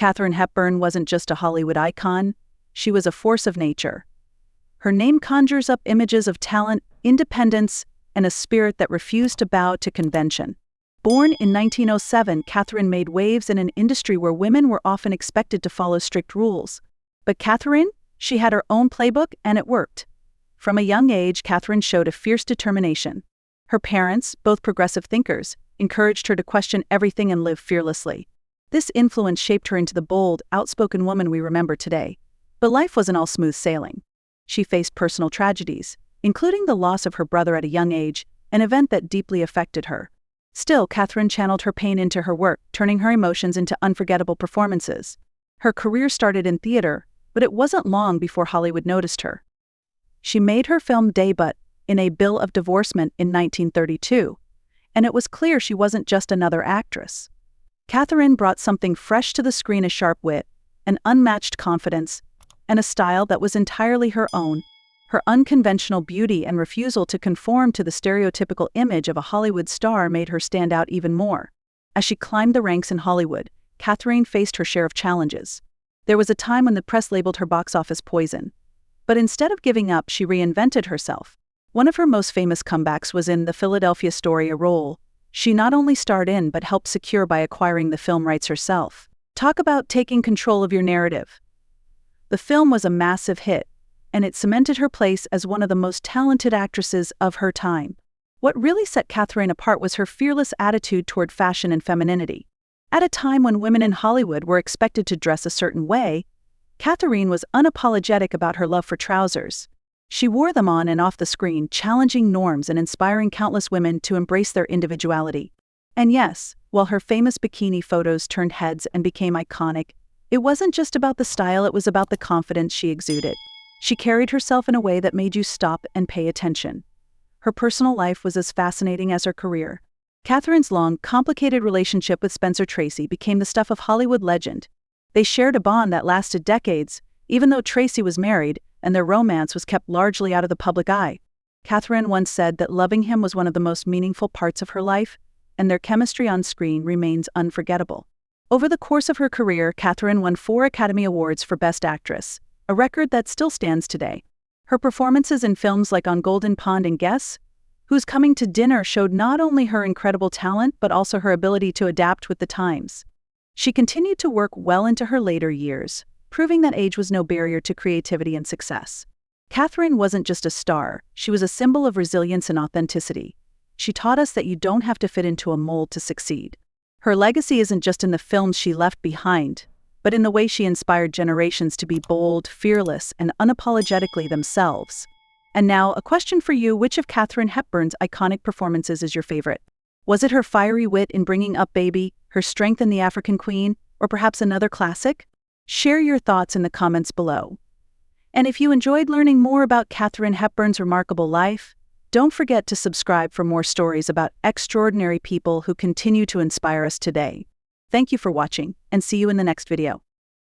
Katharine Hepburn wasn't just a Hollywood icon, she was a force of nature. Her name conjures up images of talent, independence, and a spirit that refused to bow to convention. Born in 1907, Katharine made waves in an industry where women were often expected to follow strict rules. But Katharine, she had her own playbook, and it worked. From a young age, Katharine showed a fierce determination. Her parents, both progressive thinkers, encouraged her to question everything and live fearlessly. This influence shaped her into the bold, outspoken woman we remember today. But life wasn't all smooth sailing. She faced personal tragedies, including the loss of her brother at a young age, an event that deeply affected her. Still, Katharine channeled her pain into her work, turning her emotions into unforgettable performances. Her career started in theater, but it wasn't long before Hollywood noticed her. She made her film debut in A Bill of Divorcement in 1932, and it was clear she wasn't just another actress. Katharine brought something fresh to the screen: a sharp wit, an unmatched confidence, and a style that was entirely her own. Her unconventional beauty and refusal to conform to the stereotypical image of a Hollywood star made her stand out even more. As she climbed the ranks in Hollywood, Katharine faced her share of challenges. There was a time when the press labeled her box office poison. But instead of giving up, she reinvented herself. One of her most famous comebacks was in the Philadelphia Story, a role she not only starred in but helped secure by acquiring the film rights herself. Talk about taking control of your narrative. The film was a massive hit, and it cemented her place as one of the most talented actresses of her time. What really set Katharine apart was her fearless attitude toward fashion and femininity. At a time when women in Hollywood were expected to dress a certain way, Katharine was unapologetic about her love for trousers. She wore them on and off the screen, challenging norms and inspiring countless women to embrace their individuality. And yes, while her famous bikini photos turned heads and became iconic, it wasn't just about the style, it was about the confidence she exuded. She carried herself in a way that made you stop and pay attention. Her personal life was as fascinating as her career. Katharine's long, complicated relationship with Spencer Tracy became the stuff of Hollywood legend. They shared a bond that lasted decades, even though Tracy was married, and their romance was kept largely out of the public eye. Katharine once said that loving him was one of the most meaningful parts of her life, and their chemistry on screen remains unforgettable. Over the course of her career, Katharine won 4 Academy Awards for Best Actress, a record that still stands today. Her performances in films like On Golden Pond and Guess Who's Coming to Dinner showed not only her incredible talent but also her ability to adapt with the times. She continued to work well into her later years, proving that age was no barrier to creativity and success. Katharine wasn't just a star, she was a symbol of resilience and authenticity. She taught us that you don't have to fit into a mold to succeed. Her legacy isn't just in the films she left behind, but in the way she inspired generations to be bold, fearless, and unapologetically themselves. And now, a question for you: which of Katharine Hepburn's iconic performances is your favorite? Was it her fiery wit in Bringing Up Baby, her strength in The African Queen, or perhaps another classic? Share your thoughts in the comments below. And if you enjoyed learning more about Katharine Hepburn's remarkable life, don't forget to subscribe for more stories about extraordinary people who continue to inspire us today. Thank you for watching, and see you in the next video.